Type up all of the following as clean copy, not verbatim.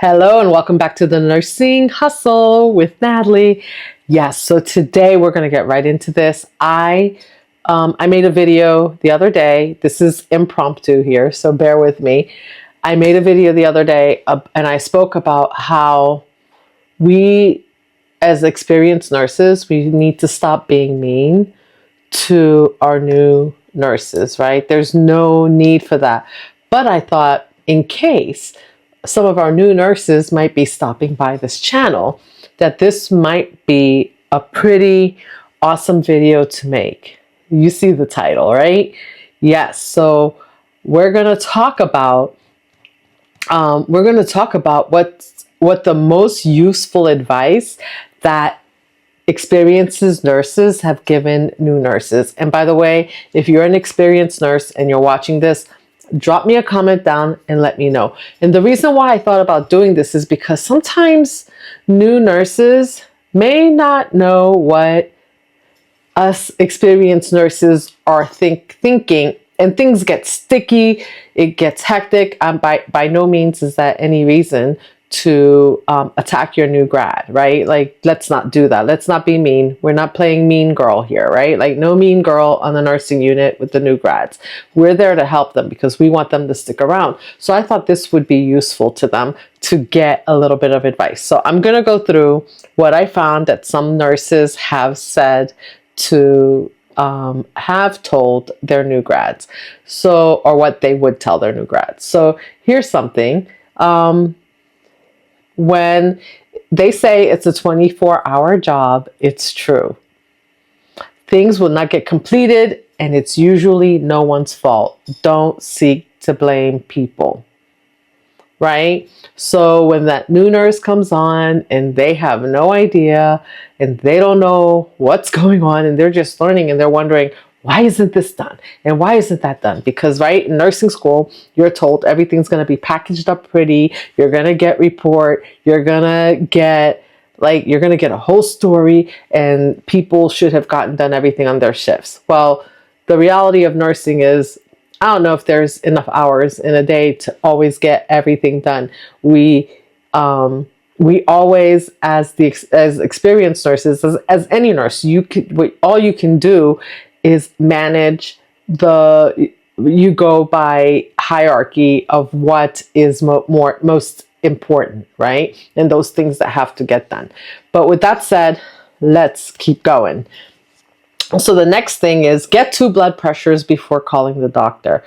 Hello and welcome back to the Nursing Hustle with Natalie. Yes, so today we're going to get right into this. I made a video the other day. This is impromptu here, so bear with me. I made a video the other day and I spoke about how we, as experienced nurses, we need to stop being mean to our new nurses, right? There's no need for that. But I thought, in case some of our new nurses might be stopping by this channel, that this might be a pretty awesome video to make. You see the title, right? Yes. So we're going to talk about what the most useful advice that experienced nurses have given new nurses. And by the way, if you're an experienced nurse and you're watching this, drop me a comment down and let me know. And the reason why I thought about doing this is because sometimes new nurses may not know what us experienced nurses are thinking, and things get sticky, it gets hectic. By no means is that any reason to attack your new grad, right? Like, let's not do that. Let's not be mean. We're not playing mean girl here, right? Like, no mean girl on the nursing unit with the new grads. We're there to help them because we want them to stick around. So I thought this would be useful to them to get a little bit of advice. So I'm going to go through what I found that some nurses have said to have told their new grads. So, or what they would tell their new grads. So here's something. When they say it's a 24-hour job, it's true. Things will not get completed, and it's usually no one's fault. Don't seek to blame people, right? So when that new nurse comes on and they have no idea and they don't know what's going on and they're just learning and they're wondering, why isn't this done? And why isn't that done? Because, right, in nursing school, you're told everything's going to be packaged up pretty. You're going to get report. You're going to get a whole story, and people should have done everything on their shifts. Well, the reality of nursing is, I don't know if there's enough hours in a day to always get everything done. We always, as experienced nurses, as any nurse, all you can do is manage you go by hierarchy of what is most important, right? And those things that have to get done. But with that said, let's keep going. So the next thing is get 2 blood pressures before calling the doctor.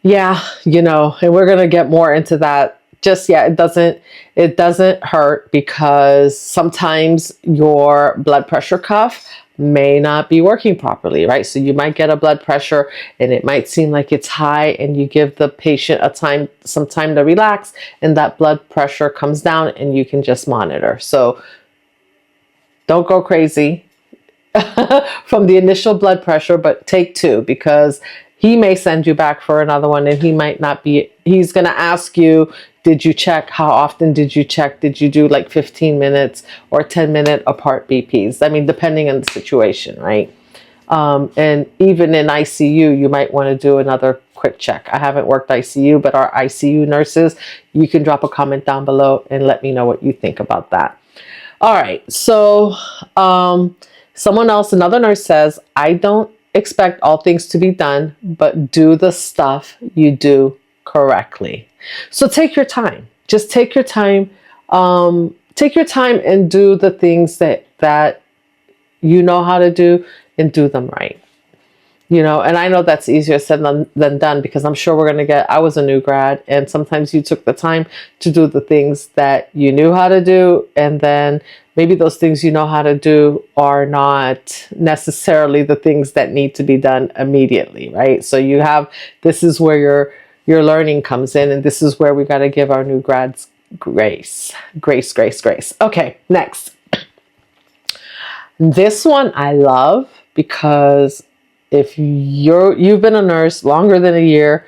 Yeah, and we're going to get more into that. It doesn't hurt, because sometimes your blood pressure cuff may not be working properly, right? So you might get a blood pressure and it might seem like it's high, and you give the patient some time to relax, and that blood pressure comes down and you can just monitor. So don't go crazy from the initial blood pressure, but take 2, because he may send you back for another one, and he might not be. He's going to ask you, did you check? How often did you check? Did you do like 15 minutes or 10-minute apart BPs? I mean, depending on the situation, right? And even in ICU, you might want to do another quick check. I haven't worked ICU, but our ICU nurses, you can drop a comment down below and let me know what you think about that. All right. So another nurse says, I don't expect all things to be done, but do the stuff you do correctly. So take your time. Just take your time. Take your time and do the things that you know how to do, and do them right. And I know that's easier said than done, because I'm sure I was a new grad, and sometimes you took the time to do the things that you knew how to do, and then maybe those things you know how to do are not necessarily the things that need to be done immediately, right? So this is where your learning comes in, and this is where we got to give our new grads grace. Okay, next. This one I love, because if you've been a nurse longer than a year,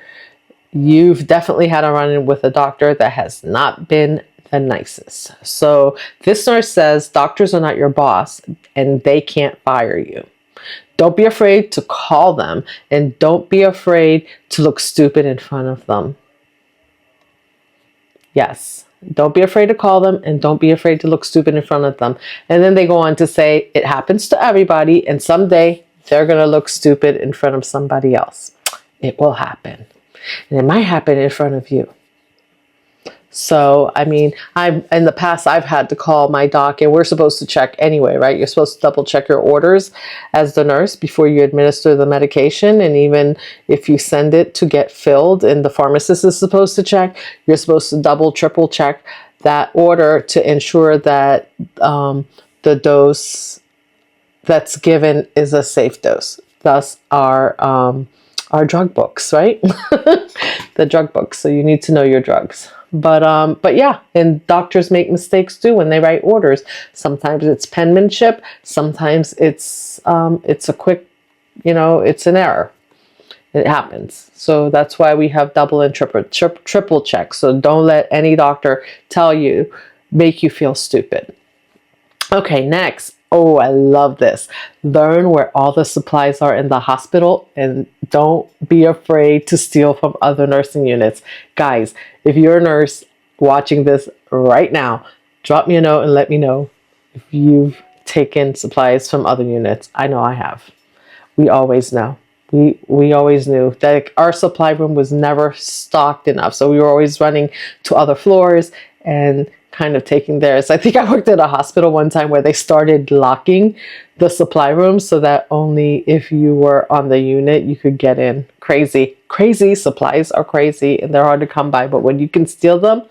you've definitely had a run-in with a doctor that has not been the nicest. So this nurse says, doctors are not your boss and they can't fire you. Don't be afraid to call them, and don't be afraid to look stupid in front of them. Yes. Don't be afraid to call them, and don't be afraid to look stupid in front of them. And then they go on to say it happens to everybody, and someday they're going to look stupid in front of somebody else. It will happen. And it might happen in front of you. So, I mean, in the past, I've had to call my doc, and we're supposed to check anyway, right? You're supposed to double check your orders as the nurse before you administer the medication. And even if you send it to get filled and the pharmacist is supposed to check, you're supposed to double, triple check that order to ensure that the dose that's given is a safe dose. Thus, our drug books, right? The drug books. So you need to know your drugs. But yeah, and doctors make mistakes too when they write orders. Sometimes it's penmanship. Sometimes it's a quick, it's an error. It happens. So that's why we have double and triple checks. So don't let any doctor make you feel stupid. Okay, next. Oh, I love this. Learn where all the supplies are in the hospital, and don't be afraid to steal from other nursing units. Guys, if you're a nurse watching this right now, drop me a note and let me know if you've taken supplies from other units. I know I have. We always know. We always knew that our supply room was never stocked enough. So we were always running to other floors and kind of taking theirs. I think I worked at a hospital one time where they started locking the supply room so that only if you were on the unit you could get in. Crazy. Supplies are crazy and they're hard to come by, but when you can steal them,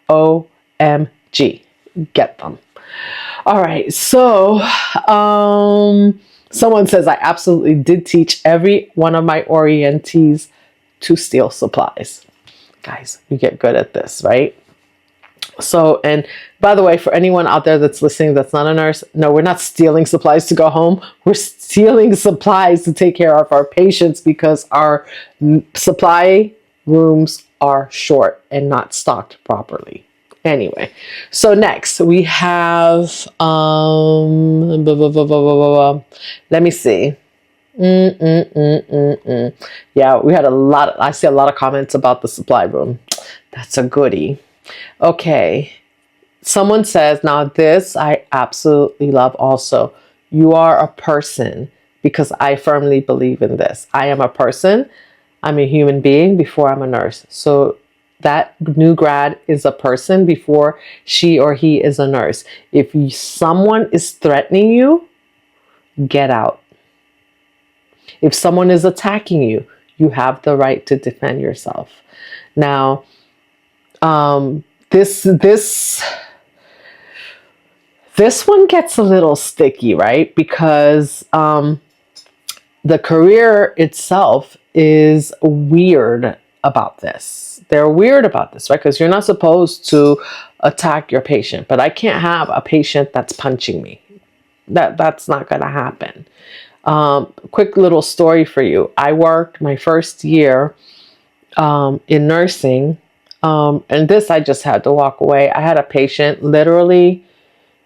OMG, get them. All right, so someone says, I absolutely did teach every one of my orientees to steal supplies. Guys, we get good at this, right? So, and by the way, for anyone out there that's listening that's not a nurse, no, we're not stealing supplies to go home. We're stealing supplies to take care of our patients because our supply rooms are short and not stocked properly. Anyway, so next we have, let me see. Yeah, we had I see a lot of comments about the supply room. That's a goodie. Okay, someone says, now this I absolutely love also. You are a person, because I firmly believe in this. I am a person. I'm a human being before I'm a nurse. So that new grad is a person before she or he is a nurse. If someone is threatening you, get out. If someone is attacking you, you have the right to defend yourself. Now, this one gets a little sticky, right? Because the career itself is weird about this. They're weird about this, right? Because you're not supposed to attack your patient, but I can't have a patient that's punching me. That's not going to happen. Quick little story for you. I worked my first year in nursing. And this, I just had to walk away. I had a patient, literally,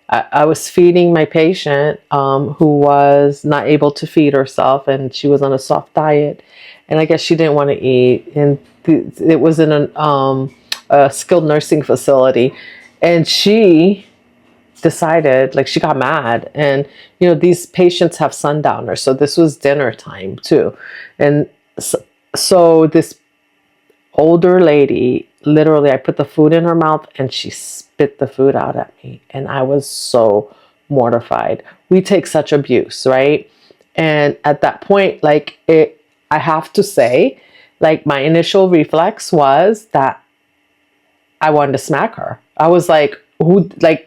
I was feeding my patient who was not able to feed herself, and she was on a soft diet. And I guess she didn't want to eat. And it was in a skilled nursing facility. And she decided, like, she got mad. And, these patients have sundowners. So this was dinner time too. And so this older lady, literally, I put the food in her mouth and she spit the food out at me. And I was so mortified. We take such abuse, right? And at that point, I have to say, my initial reflex was that I wanted to smack her. I was like,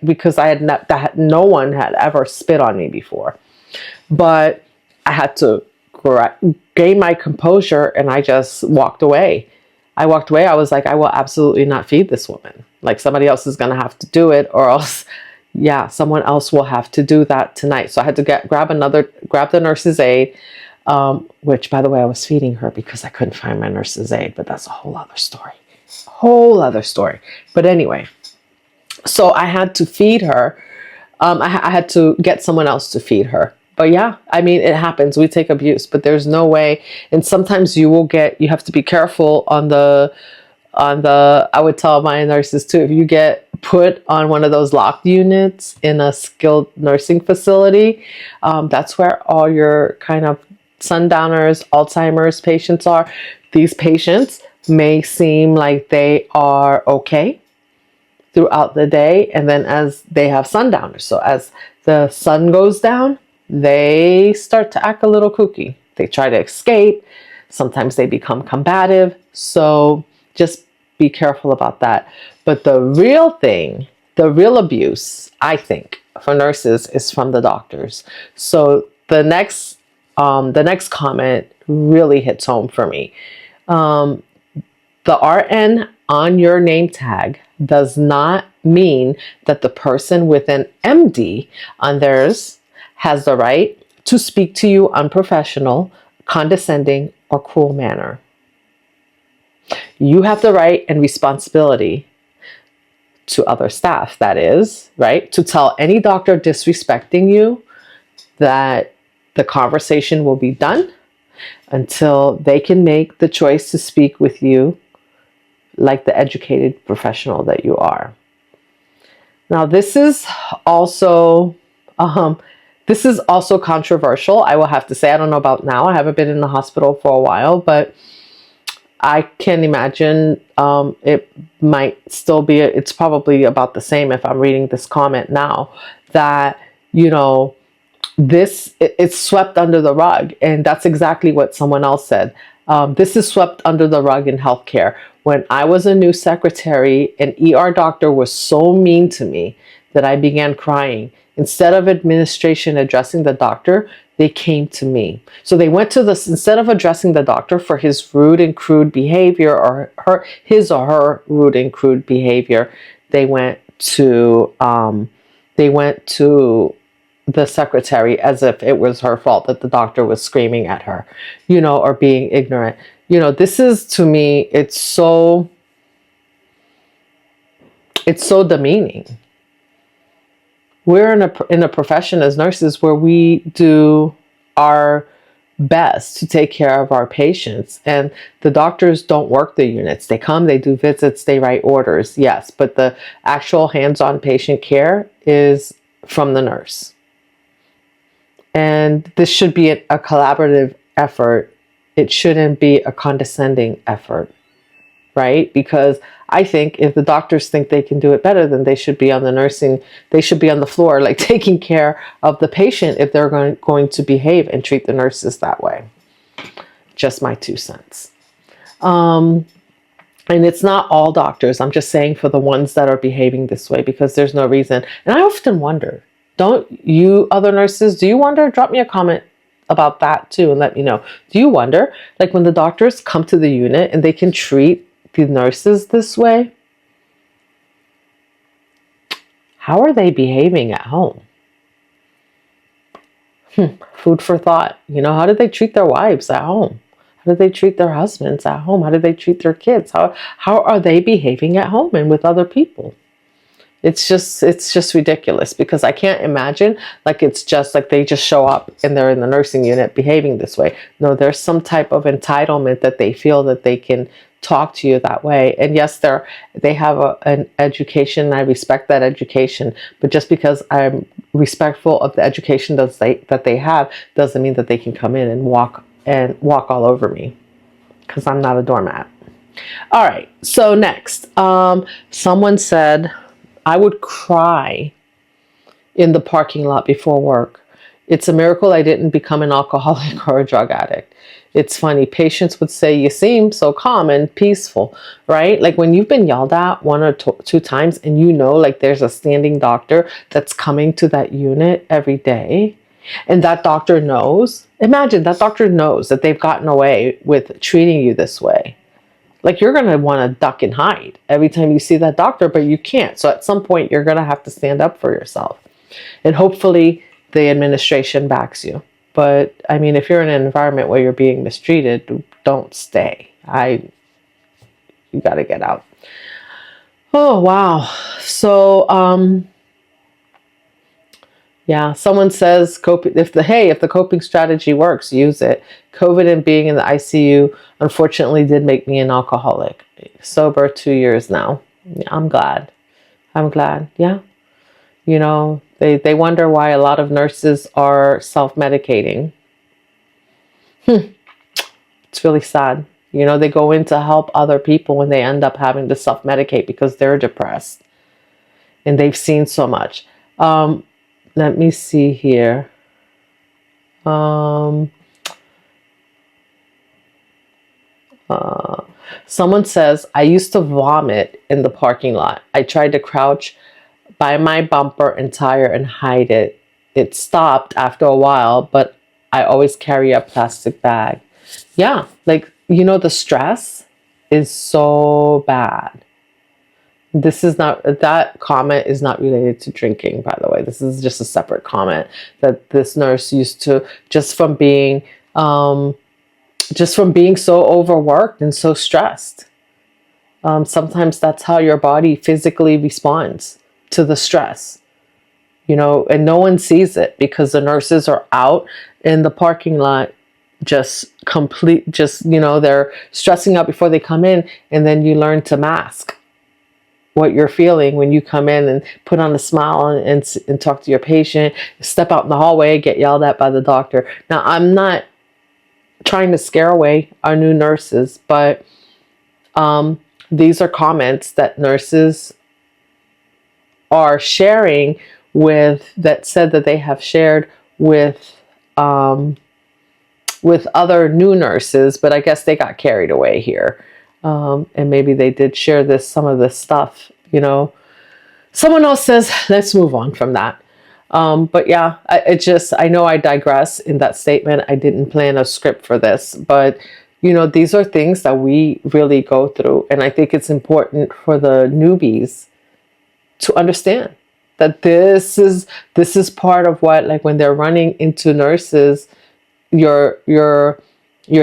because no one had ever spit on me before. But I had to gain my composure and I just walked away. I was like, I will absolutely not feed this woman. Somebody else is going to have to do it, or else, someone else will have to do that tonight. So I had to grab the nurse's aide, which, by the way, I was feeding her because I couldn't find my nurse's aide, but that's a whole other story. But anyway, so I had to feed her. I had to get someone else to feed her. But yeah, I mean, it happens. We take abuse, but there's no way. And sometimes you have to be careful on the I would tell my nurses too, if you get put on one of those locked units in a skilled nursing facility, that's where all your kind of sundowners, Alzheimer's patients are. These patients may seem like they are okay throughout the day, and then as they have sundowners, so as the sun goes down, they start to act a little kooky. They try to escape. Sometimes they become combative. So just be careful about that. But the real thing, the real abuse, I think, for nurses is from the doctors. So the next comment really hits home for me. The RN on your name tag does not mean that the person with an MD on theirs has the right to speak to you unprofessional, condescending, or cruel manner. You have the right and responsibility to other staff, that is, right, to tell any doctor disrespecting you that the conversation will be done until they can make the choice to speak with you like the educated professional that you are. Now, this is also controversial. I will have to say, I don't know about now. I haven't been in the hospital for a while, but I can imagine it might still be, it's probably about the same if I'm reading this comment now, that, it's swept under the rug. And that's exactly what someone else said. This is swept under the rug in healthcare. When I was a new secretary, an ER doctor was so mean to me that I began crying. Instead of administration addressing the doctor, they came to me. So they went to instead of addressing the doctor for his rude and crude behavior, or his or her rude and crude behavior, they went to the secretary as if it was her fault that the doctor was screaming at her, or being ignorant. This is, to me, it's so demeaning. We're in a profession as nurses where we do our best to take care of our patients, and the doctors don't work the units. They come, they do visits, they write orders, yes, but the actual hands-on patient care is from the nurse. And this should be a collaborative effort. It shouldn't be a condescending effort, right? Because I think if the doctors think they can do it better, then they should be on they should be on the floor, like taking care of the patient if they're going to behave and treat the nurses that way. Just my 2 cents. And it's not all doctors. I'm just saying for the ones that are behaving this way, because there's no reason. And I often wonder, don't you other nurses, do you wonder? Drop me a comment about that too and let me know. Do you wonder, like when the doctors come to the unit and they can treat the nurses this way, how are they behaving at home? Food for thought. How did they treat their wives at home? How did they treat their husbands at home? How did they treat their kids? How are they behaving at home and with other people? It's just ridiculous, because I can't imagine like it's just like they just show up and they're in the nursing unit behaving this way. No, there's some type of entitlement that they feel that they can talk to you that way. And yes, they have an education. I respect that education, but just because I'm respectful of the education that they have doesn't mean that they can come in and walk all over me, because I'm not a doormat. All right. So next, someone said, I would cry in the parking lot before work. It's a miracle I didn't become an alcoholic or a drug addict. It's funny. Patients would say, you seem so calm and peaceful, right? Like when you've been yelled at 1 or 2 times and like there's a standing doctor that's coming to that unit every day, and that doctor knows, imagine that doctor knows that they've gotten away with treating you this way. Like you're going to want to duck and hide every time you see that doctor, but you can't. So at some point you're going to have to stand up for yourself, and hopefully the administration backs you. But I mean, if you're in an environment where you're being mistreated, don't stay. You got to get out. Oh, wow. So, yeah, someone says, if the coping strategy works, use it. COVID and being in the ICU, unfortunately, did make me an alcoholic. Sober 2 years now. I'm glad. I'm glad. Yeah. You know, they wonder why a lot of nurses are self-medicating. It's really sad. You know, they go in to help other people and they end up having to self-medicate because they're depressed and they've seen so much. Let me see here. Someone says, I used to vomit in the parking lot. I tried to crouch by my bumper and tire and hide it. It stopped after a while, but I always carry a plastic bag. Yeah, like, you know, the stress is so bad. This is not, that comment is not related to drinking, by the way. This is just a separate comment that this nurse used to, just from being so overworked and so stressed. Sometimes that's how your body physically responds to the stress, you know, and no one sees it because the nurses are out in the parking lot you know, they're stressing out before they come in, and then you learn to mask what you're feeling when you come in and put on a smile and talk to your patient, step out in the hallway, get yelled at by the doctor. Now, I'm not trying to scare away our new nurses, but these are comments that nurses are sharing that said that they have shared with other new nurses, but I guess they got carried away here. And maybe they did share some of this stuff, you know. Someone else says, let's move on from that. But yeah, I know I digress in that statement. I didn't plan a script for this, but you know, these are things that we really go through. And I think it's important for the newbies to understand that this is part of what, like when they're running into nurses, your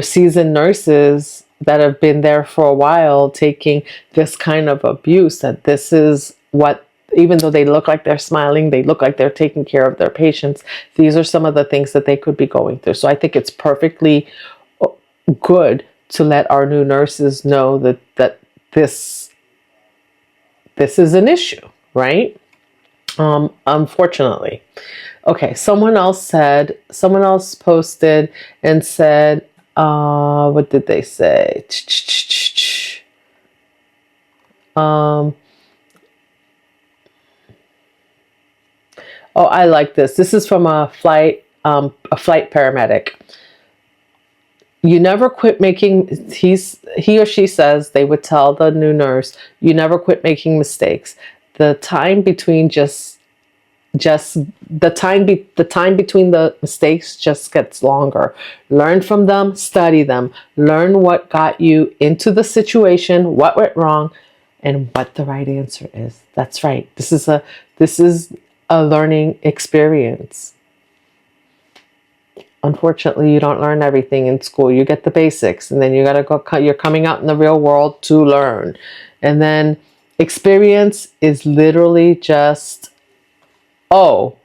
seasoned nurses that have been there for a while taking this kind of abuse, that this is what, even though they look like they're smiling, they look like they're taking care of their patients, these are some of the things that they could be going through. So I think it's perfectly good to let our new nurses know that this is an issue, right? Unfortunately. Okay, someone else posted and said, what did they say? Oh, I like this. This is from a flight paramedic. You never quit making, he or she says, they would tell the new nurse, you never quit making mistakes. The time between the time between the mistakes just gets longer. Learn from them, study them, learn what got you into the situation, what went wrong, and what the right answer is. That's right. This is a learning experience. Unfortunately, you don't learn everything in school. You get the basics, and then you gotta go. You're coming out in the real world to learn, and then experience is literally just, oh,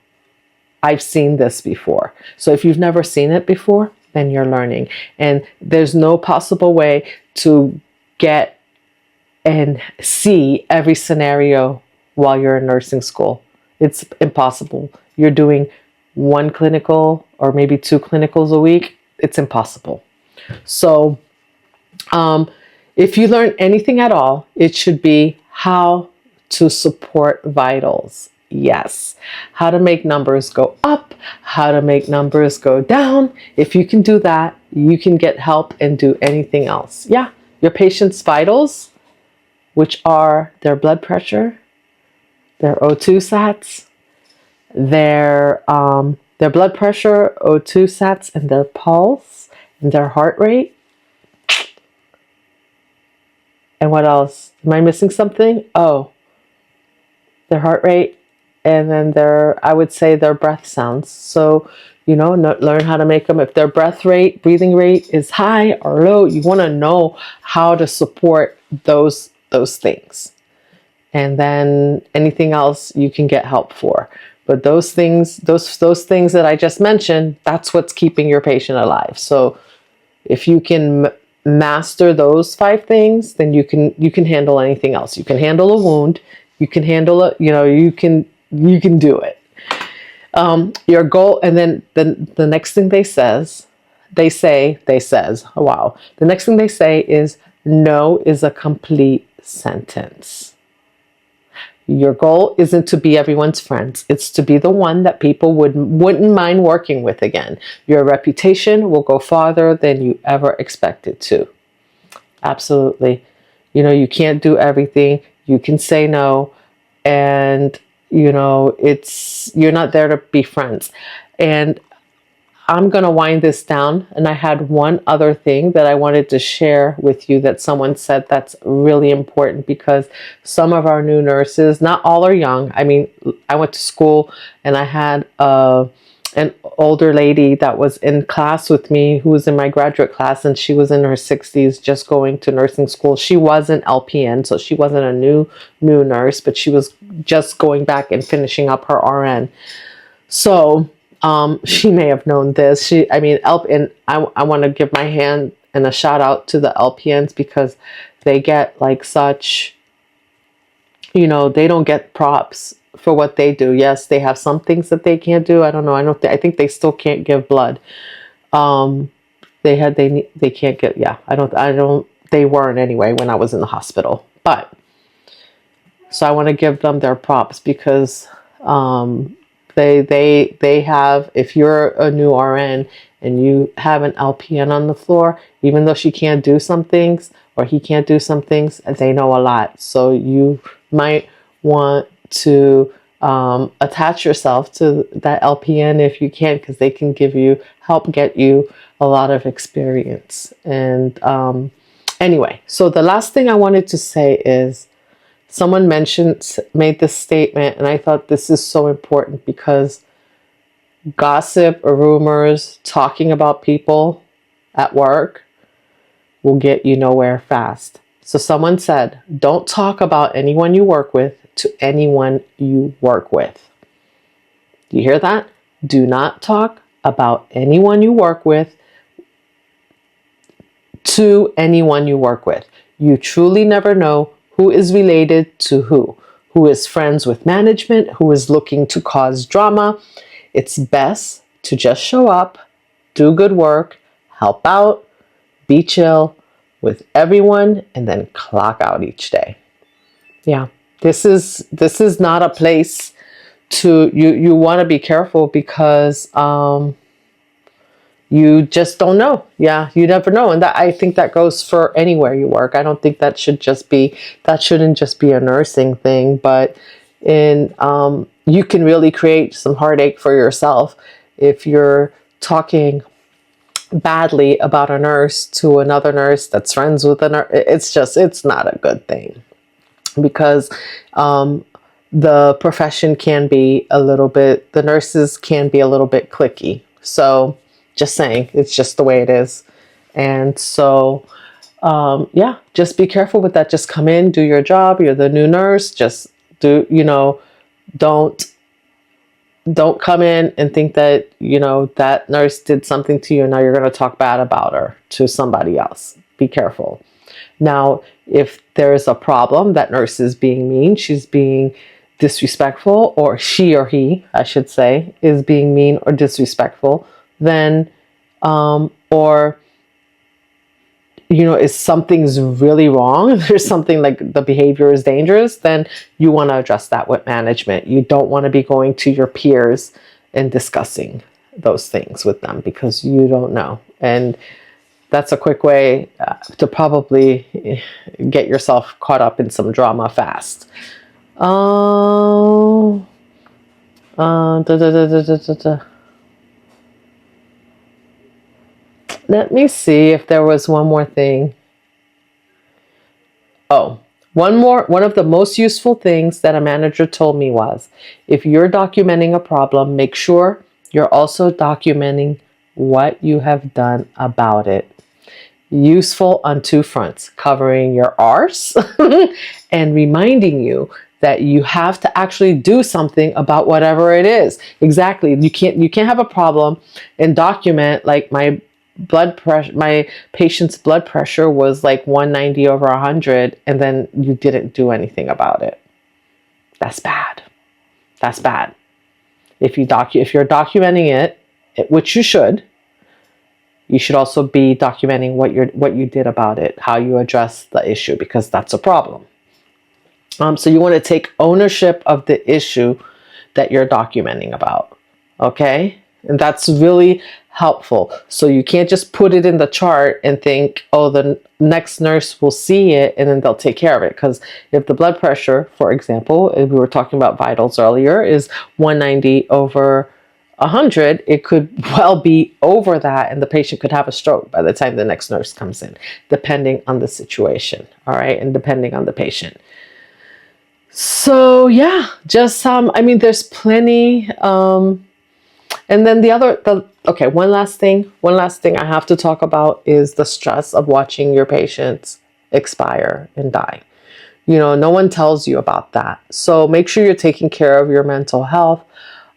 I've seen this before. So if you've never seen it before, then you're learning, and there's no possible way to get and see every scenario while you're in nursing school. It's impossible. You're doing one clinical or maybe 2 clinicals a week. It's impossible. So if you learn anything at all, it should be how to support vitals. Yes. How to make numbers go up, how to make numbers go down. If you can do that, you can get help and do anything else. Yeah. Your patient's vitals, which are their blood pressure, their O2 sats, their blood pressure, O2 sats, and their pulse, and their heart rate. And what else? Am I missing something? Oh, their heart rate, and then I would say their breath sounds. So, you know, learn how to make them. If their breathing rate is high or low, you want to know how to support those things. And then anything else you can get help for. But those things that I just mentioned, that's what's keeping your patient alive. So if you can master those 5 things, then you can handle anything else. You can handle a wound. You can handle it. You can do it. Your goal, and then the next thing they says, oh, wow. The next thing they say is no is a complete sentence. Your goal isn't to be everyone's friends. It's to be the one that people wouldn't mind working with again. Your reputation will go farther than you ever expected to. Absolutely. You can't do everything. You can say no. And, you're not there to be friends. And I'm going to wind this down. And I had one other thing that I wanted to share with you that someone said that's really important, because some of our new nurses, not all are young. I mean, I went to school and I had an older lady that was in class with me who was in my graduate class, and she was in her 60s just going to nursing school. She was an LPN, so she wasn't a new nurse, but she was just going back and finishing up her RN. So she may have known this. And I want to give my hand and a shout out to the LPNs, because they get like such, they don't get props for what they do. Yes, they have some things that they can't do. I don't know. I think they still can't give blood. They can't get, yeah, they weren't anyway when I was in the hospital. But so I want to give them their props, because they have, if you're a new RN and you have an LPN on the floor, even though she can't do some things or he can't do some things, they know a lot. So you might want to attach yourself to that LPN if you can, because they can help get you a lot of experience. And anyway, so the last thing I wanted to say is, someone made this statement, and I thought this is so important, because gossip or rumors, talking about people at work, will get you nowhere fast. So someone said, don't talk about anyone you work with to anyone you work with. Do you hear that? Do not talk about anyone you work with to anyone you work with. You truly never know who is related to who is friends with management, who is looking to cause drama. It's best to just show up, do good work, help out, be chill with everyone, and then clock out each day. Yeah, this is not a place to, you want to be careful, because you just don't know. Yeah, you never know. And I think that goes for anywhere you work. I don't think that shouldn't just be a nursing thing, but you can really create some heartache for yourself if you're talking badly about a nurse to another nurse that's friends with a nurse. It's not a good thing, because the profession can be the nurses can be a little bit cliquey. So just saying, it's just the way it is. And so, yeah, just be careful with that. Just come in, do your job. You're the new nurse. Just don't come in and think that, that nurse did something to you and now you're going to talk bad about her to somebody else. Be careful. Now, if there is a problem, that nurse is being mean, she's being disrespectful, or she or he, I should say, is being mean or disrespectful, then, or, if something's really wrong, there's something like the behavior is dangerous, then you want to address that with management. You don't want to be going to your peers and discussing those things with them, because you don't know. And that's a quick way to probably get yourself caught up in some drama fast. Let me see if there was one more thing. Oh, one of the most useful things that a manager told me was, if you're documenting a problem, make sure you're also documenting what you have done about it. Useful on two fronts: covering your arse and reminding you that you have to actually do something about whatever it is. Exactly. You can't have a problem and document, like my blood pressure, my patient's blood pressure was like 190 over 100, and then you didn't do anything about it. That's bad. That's bad. If you're documenting it, which you should also be documenting what you did about it, how you address the issue, because that's a problem. So you want to take ownership of the issue that you're documenting about. Okay? And that's really helpful. So you can't just put it in the chart and think, oh, the next nurse will see it and then they'll take care of it. Because if the blood pressure, for example, if we were talking about vitals earlier, is 190 over 100, it could well be over that, and the patient could have a stroke by the time the next nurse comes in, depending on the situation. All right, and depending on the patient. So yeah, just I mean, there's plenty. And then okay, one last thing I have to talk about is the stress of watching your patients expire and die. You know, no one tells you about that. So make sure you're taking care of your mental health.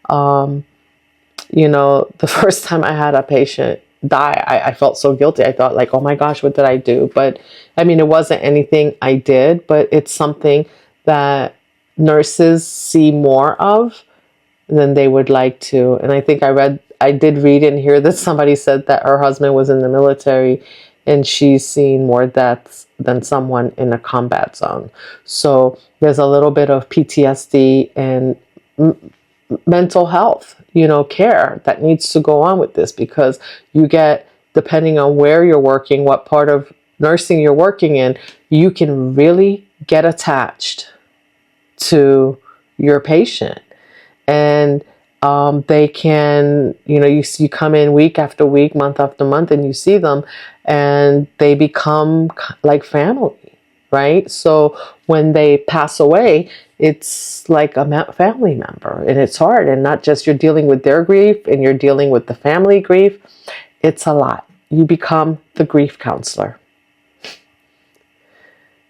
You know, the first time I had a patient die, I felt so guilty. I thought like, oh my gosh, what did I do? But I mean, it wasn't anything I did, but it's something that nurses see more of than they would like to. And I think I did read and hear that somebody said that her husband was in the military and she's seen more deaths than someone in a combat zone. So there's a little bit of PTSD and mental health, you know, care that needs to go on with this, because you get, depending on where you're working, what part of nursing you're working in, you can really get attached to your patient. And they can, you know, you come in week after week, month after month, and you see them, and they become like family, right? So when they pass away, it's like a family member, and it's hard. And not just you're dealing with their grief, and you're dealing with the family grief. It's a lot. You become the grief counselor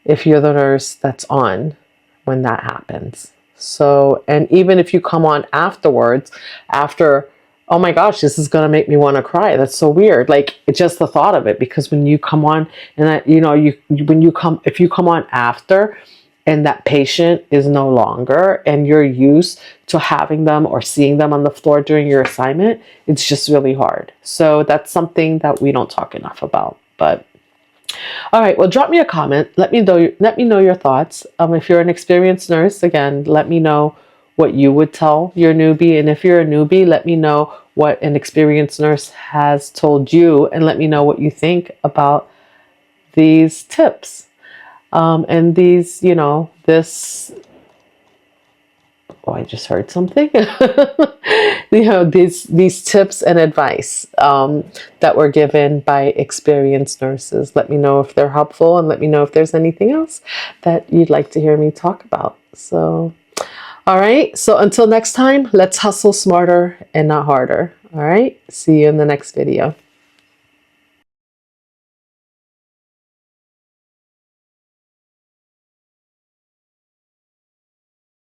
if you're the nurse that's on when that happens. So, and even if you come on afterwards, after, oh my gosh, this is going to make me want to cry. That's so weird. Like, it's just the thought of it, because when you come on and you know, if you come on after and that patient is no longer, and you're used to having them or seeing them on the floor during your assignment, it's just really hard. So that's something that we don't talk enough about. But all right, well, drop me a comment. Let me know your thoughts. If you're an experienced nurse, again, let me know what you would tell your newbie. And if you're a newbie, let me know what an experienced nurse has told you, and let me know what you think about these tips. And these, you know, this, oh, I just heard something. You know, these tips and advice that were given by experienced nurses. Let me know if they're helpful, and let me know if there's anything else that you'd like to hear me talk about. So, all right. So until next time, let's hustle smarter and not harder. All right. See you in the next video.